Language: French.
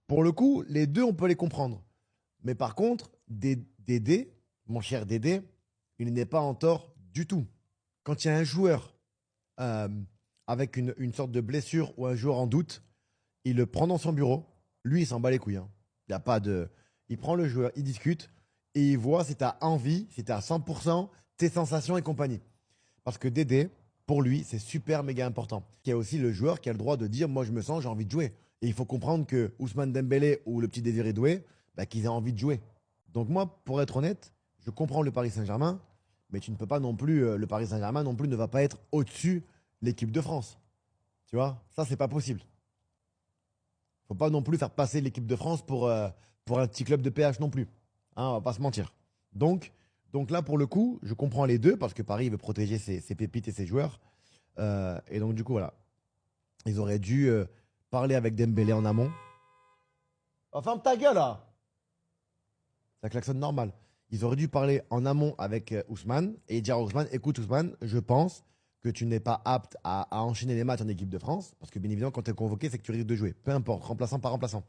Pour le coup, les deux, on peut les comprendre. Mais par contre, Dédé, mon cher Dédé, il n'est pas en tort du tout. Quand il y a un joueur euh, avec une sorte de blessure ou un joueur en doute, il le prend dans son bureau. Lui, il s'en bat les couilles, hein. Il y a pas de... Il prend le joueur, il discute et il voit si tu as envie, si tu as 100%, tes sensations et compagnie. Parce que Dédé, pour lui, c'est super méga important. Il y a aussi le joueur qui a le droit de dire moi je me sens, j'ai envie de jouer. Et il faut comprendre que Ousmane Dembélé ou le petit Désiré Doué, bah, qu'ils aient envie de jouer. Donc moi, pour être honnête, je comprends le Paris Saint-Germain, mais tu ne peux pas non plus, le Paris Saint-Germain non plus ne va pas être au-dessus l'équipe de France. Tu vois, ça c'est pas possible. Faut pas non plus faire passer l'équipe de France pour un petit club de PH non plus. Hein, on va pas se mentir. Donc, donc là, pour le coup, je comprends les deux parce que Paris veut protéger ses pépites et ses joueurs. Et donc, du coup, voilà. Ils auraient dû parler avec Dembélé en amont. Oh, ferme ta gueule, là. Ça klaxonne normal. Ils auraient dû parler en amont avec Ousmane et dire à Ousmane, écoute Ousmane, je pense que tu n'es pas apte à enchaîner les matchs en équipe de France. Parce que bien évidemment, quand tu es convoqué, c'est que tu risques de jouer. Peu importe, remplaçant par remplaçant.